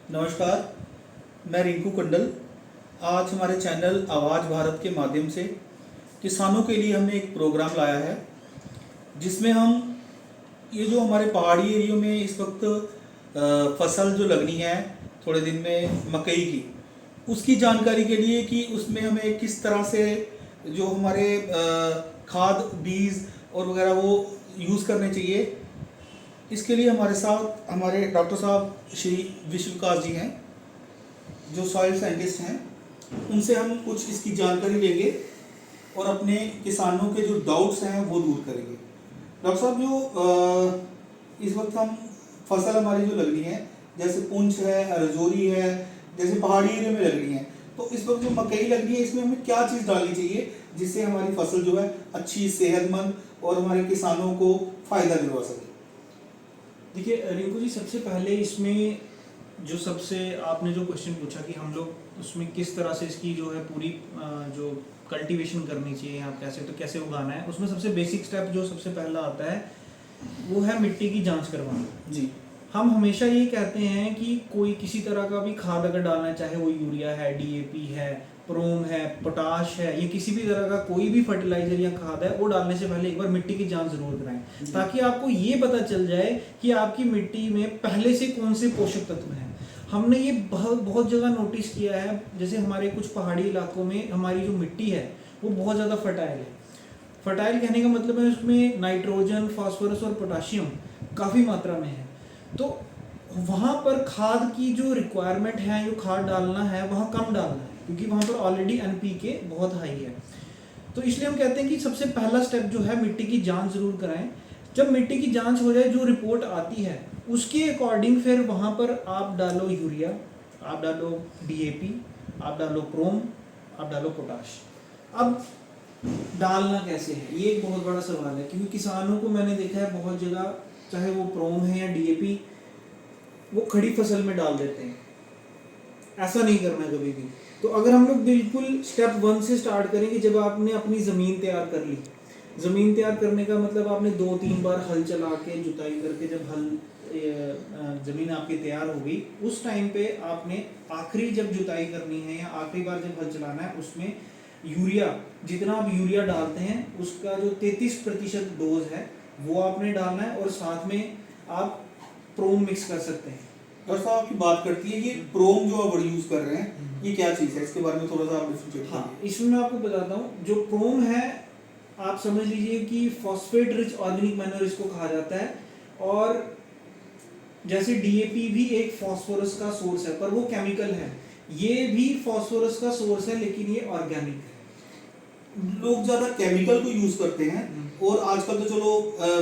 नमस्कार, मैं रिंकू कंडल। आज हमारे चैनल आवाज़ भारत के माध्यम से किसानों के लिए हमने एक प्रोग्राम लाया है, जिसमें हम ये जो हमारे पहाड़ी एरियो में इस वक्त फसल जो लगनी है थोड़े दिन में मकई की, उसकी जानकारी के लिए कि उसमें हमें किस तरह से जो हमारे खाद बीज और वगैरह वो यूज़ करने चाहिए। इसके लिए हमारे साथ हमारे डॉक्टर साहब श्री विश्वकाश जी हैं, जो सॉइल साइंटिस्ट हैं। उनसे हम कुछ इसकी जानकारी लेंगे और अपने किसानों के जो डाउट्स हैं वो दूर करेंगे। डॉक्टर साहब, जो इस वक्त हम फसल हमारी जो लगनी है, जैसे पुंछ है, राजौरी है, जैसे पहाड़ी एरिया में लगनी है, तो इस वक्त जो मकई लगनी है इसमें हमें क्या चीज़ डालनी चाहिए जिससे हमारी फसल जो है अच्छी, सेहतमंद और हमारे किसानों को फ़ायदा दिलवा सके। देखिए रिंकू जी, सबसे पहले इसमें जो सबसे आपने जो क्वेश्चन पूछा कि हम लोग उसमें किस तरह से इसकी जो है पूरी जो कल्टीवेशन करनी चाहिए, आप कैसे उगाना है, उसमें सबसे बेसिक स्टेप जो सबसे पहला आता है वो है मिट्टी की जांच करवाना। जी, हम हमेशा ये कहते हैं कि कोई किसी तरह का भी खाद अगर डालना है, चाहे वो यूरिया है, डीएपी है, प्रोम है, पोटाश है, ये किसी भी तरह का कोई भी फर्टिलाइजर या खाद है, वो डालने से पहले एक बार मिट्टी की जांच जरूर कराएं, ताकि आपको ये पता चल जाए कि आपकी मिट्टी में पहले से कौन से पोषक तत्व हैं। हमने ये बहुत जगह नोटिस किया है, जैसे हमारे कुछ पहाड़ी इलाकों में हमारी जो मिट्टी है वो बहुत ज़्यादा फर्टाइल है। फर्टाइल कहने का मतलब है उसमें नाइट्रोजन, फास्फोरस और पोटाशियम काफ़ी मात्रा में है। तो वहाँ पर खाद की जो रिक्वायरमेंट है, जो खाद डालना है वहाँ कम डालना है, क्योंकि वहाँ पर ऑलरेडी एनपीके बहुत हाई है। तो इसलिए हम कहते हैं कि सबसे पहला स्टेप जो है मिट्टी की जांच जरूर कराएं। जब मिट्टी की जांच हो जाए, जो रिपोर्ट आती है उसके अकॉर्डिंग फिर वहाँ पर आप डालो यूरिया, आप डालो डीएपी, आप डालो प्रोम, आप डालो पोटाश। अब डालना कैसे है, ये एक बहुत बड़ा सवाल है, क्योंकि किसानों को मैंने देखा है बहुत जगह, चाहे वो प्रोम है या डीएपी, वो खड़ी फसल में डाल देते हैं। ऐसा नहीं करना कभी भी। तो अगर हम लोग बिल्कुल स्टेप 1 से स्टार्ट करेंगे, जब आपने अपनी ज़मीन तैयार कर ली, ज़मीन तैयार करने का मतलब आपने 2-3 बार हल चला के जुताई करके, जब ज़मीन आपकी तैयार हो गई, उस टाइम पे आपने आखिरी जब जुताई करनी है या आखिरी बार जब हल चलाना है, उसमें यूरिया, जितना आप यूरिया डालते हैं उसका जो 33% डोज है वो आपने डालना है, और साथ में आप प्रोम मिक्स कर सकते हैं। डॉक्टर साहब आपकी बात करती है, ये प्रोम जो आप वर्ड यूज कर रहे हैं ये क्या चीज़ है, इसके बारे में थोड़ा सा आप डिफरेंशिएट हाँ, करिए। इसमें मैं आपको बताता हूँ। जो प्रोम है, आप समझ लीजिए कि फॉस्फेट रिच ऑर्गेनिक मैन्योर इसको कहा जाता है, और जैसे डीएपी भी एक फॉस्फोरस का सोर्स है, पर वो केमिकल है। ये भी फॉस्फोरस का सोर्स है, लेकिन ये ऑर्गेनिक है। लोग ज़्यादा केमिकल को यूज़ करते हैं, और आजकल तो चलो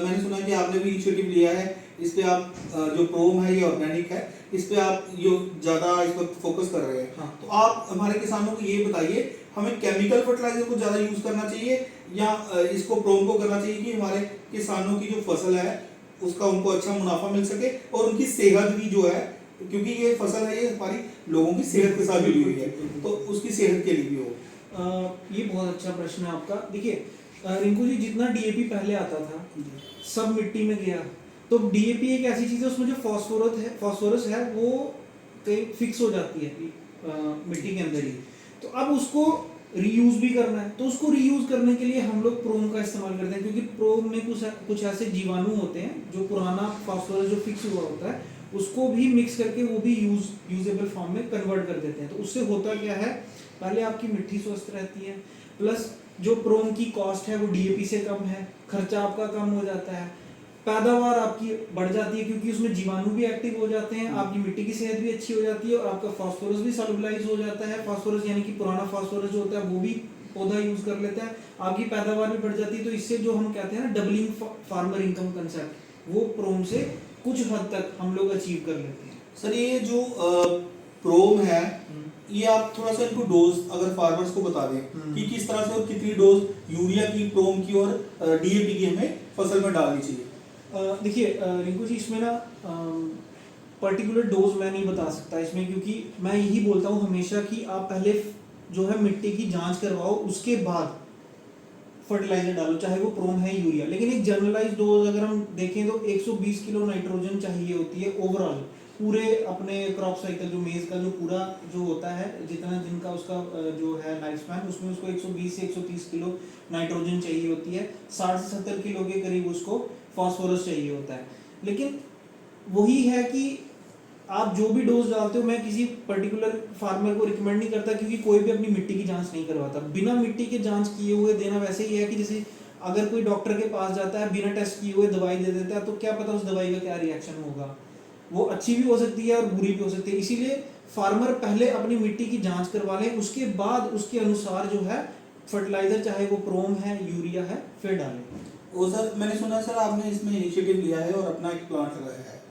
मैंने सुना है कि आपने भी इनिशिएटिव लिया है, इस पे आप जो प्रोम है ये ऑर्गेनिक है, इस पे आप ये ज़्यादा इस वक्त फोकस कर रहे हैं। हाँ। तो आप हमारे किसानों को ये बताइए, हमें केमिकल फर्टिलाइजर को ज़्यादा यूज़ करना चाहिए या इसको प्रोम को करना चाहिए, कि हमारे किसानों की जो फसल है उसका उनको अच्छा मुनाफा मिल सके और उनकी सेहत भी जो है, क्योंकि ये फसल है ये हमारी लोगों की सेहत के साथ जुड़ी हुई है, तो उसकी सेहत के लिए भी हो। ये बहुत अच्छा प्रश्न है आपका। देखिए रिंकू जी, जितना डीएपी पहले आता था सब मिट्टी में गया, तो डीएपी एक ऐसी चीज़ है उसमें जो फॉस्फोरस है वो कहीं फिक्स हो जाती है मिट्टी के अंदर ही। तो अब उसको रीयूज भी करना है, तो उसको रीयूज करने के लिए हम लोग प्रोम का इस्तेमाल करते हैं, क्योंकि प्रोम में कुछ ऐसे जीवाणु होते हैं जो पुराना फॉस्फोरस जो फिक्स हुआ होता है उसको भी मिक्स करके वो भी यूजेबल फॉर्म में कन्वर्ट कर देते हैं। तो उससे होता क्या है, पहले आपकी मिट्टी स्वस्थ रहती है, प्लस जो प्रोम की कॉस्ट है वो डीएपी से कम है, खर्चा आपका कम हो जाता है, पैदावार आपकी बढ़ जाती है क्योंकि उसमें जीवाणु भी एक्टिव हो जाते हैं, आपकी मिट्टी की सेहत भी अच्छी हो जाती है, और आपका फास्फोरस भी सॉल्युबलाइज हो जाता है। फास्फोरस यानी कि पुराना फास्फोरस जो होता है वो भी पौधा यूज कर लेता है, आपकी पैदावार भी बढ़ जाती है। तो इससे जो हम कहते हैं ना डबलिंग फार्मर इनकम कंसेप्ट, वो प्रोम से कुछ हद तक हम लोग अचीव कर लेते हैं। सर, ये जो प्रोम है, ये आप थोड़ा सा इनको डोज अगर फार्मर्स को बता दें कि किस तरह से और कितनी डोज यूरिया की, प्रोम की और डीएपी की हमें फसल में डालनी चाहिए। देखिए रिंकू जी, इसमें ना पर्टिकुलर डोज मैं नहीं बता सकता इसमें, क्योंकि मैं यही बोलता हूँ हमेशा कि आप पहले जो है मिट्टी की जांच करवाओ, उसके बाद फर्टिलाइजर डालो, चाहे वो प्रोम है यूरिया। लेकिन एक जनरलाइज डोज अगर हम देखें तो 120 किलो नाइट्रोजन चाहिए होती है ओवरऑल, पूरे अपने क्रॉप साइकिल जो मेज का जो पूरा जो होता है जितना दिन का उसका जो है लाइफ स्पैन, उसमें उसको 120 से 130 किलो नाइट्रोजन चाहिए होती है, 60 से 70 किलो के करीब उसको फास्फोरस चाहिए होता है। लेकिन वही है कि आप जो भी डोज डालते हो, मैं किसी पर्टिकुलर फार्मर को रिकमेंड नहीं करता, क्योंकि कोई भी अपनी मिट्टी की जांच नहीं करवाता। बिना मिट्टी के जांच किए हुए देना वैसे ही है कि जैसे अगर कोई डॉक्टर के पास जाता है बिना टेस्ट किए हुए दवाई दे देता है, तो क्या पता उस दवाई का क्या रिएक्शन होगा, वो अच्छी भी हो सकती है और बुरी भी हो सकती है। इसीलिए फार्मर पहले अपनी मिट्टी की जांच करवा ले, उसके बाद उसके अनुसार जो है फर्टिलाइजर, चाहे वो प्रोम है यूरिया है, फिर डालें। वो सर मैंने सुना है सर आपने इसमें इनिशिएटिव लिया है और अपना एक प्लांट लगाया है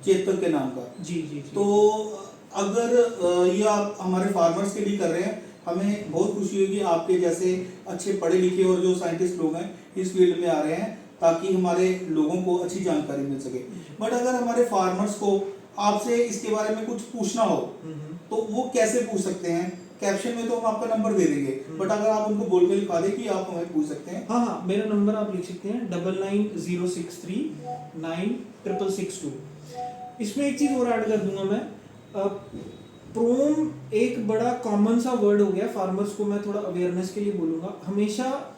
चेतक के नाम का। जी जी जी। तो अगर ये आप हमारे फार्मर्स के लिए कर रहे हैं, हमें बहुत खुशी होगी आपके जैसे अच्छे पढ़े लिखे और जो साइंटिस्ट लोग हैं इस फील्ड में आ रहे हैं, ताकि हमारे लोगों को अच्छी जानकारी मिल सके। बट अगर हमारे फार्मर्स को आपसे इसके बारे में कुछ पूछना हो तो वो कैसे पूछ सकते हैं? कैप्शन में तो हम आपका नंबर दे देंगे, बट अगर आप उनको बोल के लिखा दें कि आप हमें पूछ सकते हैं। हाँ हाँ, मेरा नंबर आप लिख सकते हैं 9906396662। इसमें एक चीज़ और ऐड कर दूंगा मैं, प्रोम एक बड़ा कॉमन सा वर्ड हो गया फार्मर्स को, मैं थोड़ा अवेयरनेस के लिए बोलूँगा। हमेशा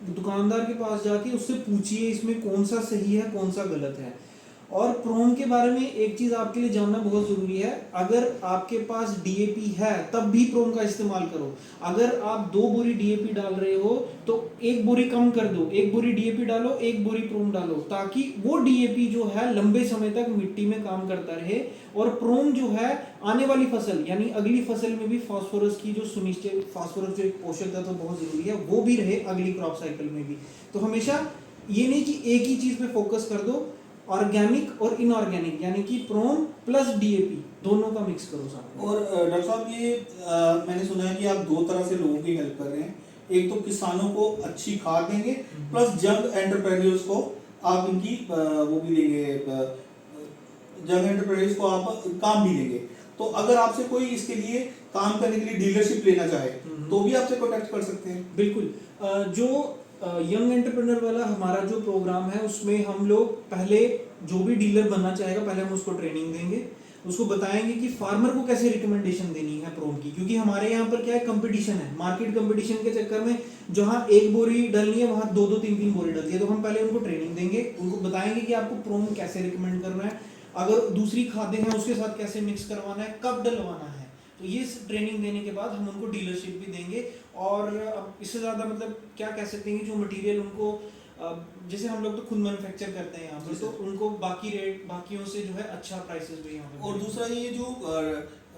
दुकानदार के पास जाके उससे पूछिए इसमें कौन सा सही है कौन सा गलत है। और प्रोम के बारे में एक चीज़ आपके लिए जानना बहुत ज़रूरी है, अगर आपके पास डीएपी है तब भी प्रोम का इस्तेमाल करो। अगर आप 2 बोरी डीएपी डाल रहे हो तो 1 बोरी कम कर दो, 1 बोरी डीएपी डालो, 1 बोरी प्रोम डालो, ताकि वो डीएपी जो है लंबे समय तक मिट्टी में काम करता रहे। और प्रोम जो है आने वाली फसल यानी अगली फसल में भी फास्फोरस की जो सुनिश्चित, फास्फोरस जो एक पोषक तत्व बहुत ज़रूरी है, वो भी रहे अगली क्रॉप साइकिल में भी। तो हमेशा ये नहीं कि एक ही चीज़ पे फोकस कर दो, ऑर्गेनिक और इनऑर्गेनिक यानी कि प्रोम प्लस डीएपी दोनों का मिक्स करो साथ में। और डॉक्टर साहब ये मैंने सुना है कि आप 2 तरह से लोगों की हेल्प कर रहे हैं। एक तो किसानों को अच्छी खाद देंगे, प्लस यंग एंटरप्रेन्योर्स को आप इनकी वो भी देंगे, यंग एंटरप्रेन्योर्स को आप काम भी देंगे। तो अगर आपसे कोई इसके लिए काम करने के लिए डीलरशिप लेना चाहे तो भी आपसे कॉन्टेक्ट कर सकते हैं। बिल्कुल। जो यंग एंटरप्रेन्योर वाला हमारा जो प्रोग्राम है, उसमें हम लोग पहले जो भी डीलर बनना चाहेगा पहले हम उसको ट्रेनिंग देंगे, उसको बताएंगे कि फार्मर को कैसे रिकमेंडेशन देनी है प्रोम की। क्योंकि हमारे यहाँ पर क्या है, कंपटीशन है, मार्केट कंपटीशन के चक्कर में जहाँ 1 बोरी डलनी है वहाँ 2-2 3-3 बोरी डलती है। तो हम पहले उनको ट्रेनिंग देंगे, उनको बताएंगे कि आपको प्रोम कैसे रिकमेंड करना है, अगर दूसरी खादें हैं उसके साथ कैसे मिक्स करवाना है, कब डलवाना है। तो ये ट्रेनिंग देने के बाद हम उनको डीलरशिप भी देंगे। और अब इससे ज़्यादा मतलब क्या कह सकते हैं कि जो मटेरियल उनको जैसे हम लोग तो खुद मैन्युफैक्चर करते हैं यहाँ पर, तो उनको बाकी रेट बाकियों से जो है अच्छा प्राइसेस भी यहाँ पर। और दूसरा ये जो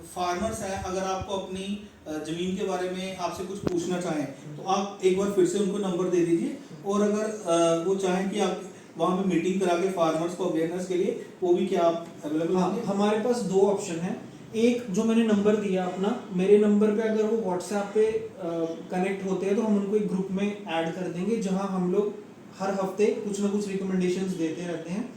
फार्मर्स हैं, अगर आपको अपनी जमीन के बारे में आपसे कुछ पूछना चाहें तो आप एक बार फिर से उनको नंबर दे दीजिए। और अगर वो चाहें कि आप वहाँ पे मीटिंग करा के फार्मर्स को अवेयरनेस के लिए, वो भी क्या आप अवेलेबल हैं? हमारे पास 2 ऑप्शन हैं। एक जो मैंने नंबर दिया अपना, मेरे नंबर पे अगर वो व्हाट्सएप पे कनेक्ट होते हैं तो हम उनको एक ग्रुप में ऐड कर देंगे, जहां हम लोग हर हफ्ते कुछ ना कुछ रिकमेंडेशंस देते रहते हैं।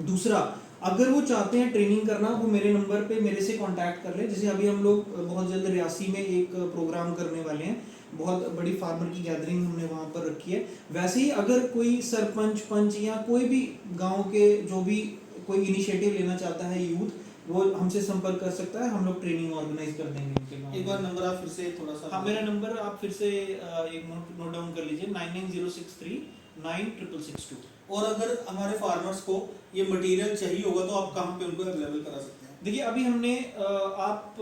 दूसरा, अगर वो चाहते हैं ट्रेनिंग करना, वो मेरे नंबर पे मेरे से कांटेक्ट कर ले। जैसे अभी हम लोग बहुत जल्द रियासी में एक प्रोग्राम करने वाले हैं, बहुत बड़ी फार्मर की गैदरिंग हमने वहाँ पर रखी है। वैसे ही अगर कोई सरपंच, पंच या कोई भी गाँव के जो भी कोई इनिशिएटिव लेना चाहता है यूथ, वो हमसे संपर्क कर सकता है, हम लोग ट्रेनिंग ऑर्गेनाइज कर देंगे उनके गाँव। एक बार नंबर आप फिर से थोड़ा सा। हाँ, मेरा नंबर आप फिर से एक नोट डाउन कर लीजिए, 9906396662। और अगर हमारे फार्मर्स को ये मटेरियल चाहिए होगा तो आप कहाँ पे उनको अवेलेबल करा सकते हैं? देखिए, अभी हमने आप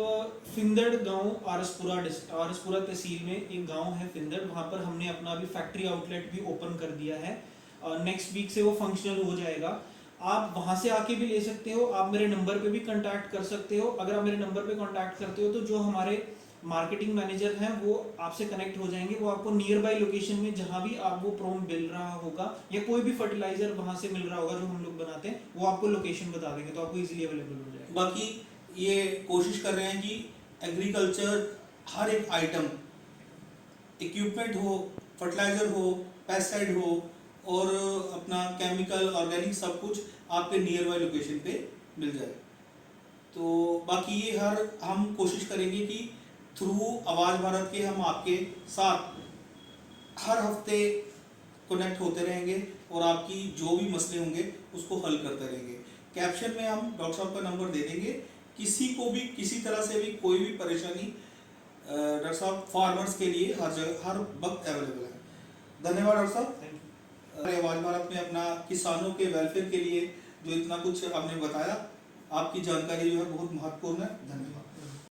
फिंदड़ गांव, आरसपुरा तहसील में एक गांव है फिंदड़, वहाँ पर हमने अपना अभी फैक्ट्री आउटलेट भी ओपन कर दिया है। नेक्स्ट वीक से वो फंक्शनल हो जाएगा। आप वहाँ से आके भी ले सकते हो, आप मेरे नंबर पे भी कांटेक्ट कर सकते हो। अगर आप मेरे नंबर पे कांटेक्ट करते हो तो जो हमारे मार्केटिंग मैनेजर हैं वो आपसे कनेक्ट हो जाएंगे, वो आपको नियर बाय लोकेशन में जहाँ भी आप वो प्रोम मिल रहा होगा या कोई भी फर्टिलाइजर वहाँ से मिल रहा होगा जो हम लोग बनाते हैं, वो आपको लोकेशन बता देंगे, तो आपको इजीली अवेलेबल हो जाएगा। बाकी ये कोशिश कर रहे हैं कि एग्रीकल्चर हर एक आइटम, इक्विपमेंट हो, फर्टिलाइजर हो, पेस्टिसाइड हो और अपना केमिकल, ऑर्गेनिक, सब कुछ आपके नियर बाय लोकेशन पे मिल जाए। तो बाकी ये हम कोशिश करेंगे कि थ्रू आवाज़ भारत के हम आपके साथ हर हफ्ते कनेक्ट होते रहेंगे और आपकी जो भी मसले होंगे उसको हल करते रहेंगे। कैप्शन में हम डॉक्टर साहब का नंबर दे देंगे। किसी को भी किसी तरह से भी कोई भी परेशानी डॉक्टर साहब फार्मर्स के लिए हर जगह हर वक्त अवेलेबल है। धन्यवाद डॉक्टर साहब। Thank you. हमारे आवाज भारत में अपना किसानों के वेलफेयर के लिए जो इतना कुछ आपने बताया, आपकी जानकारी जो है बहुत महत्वपूर्ण है। धन्यवाद।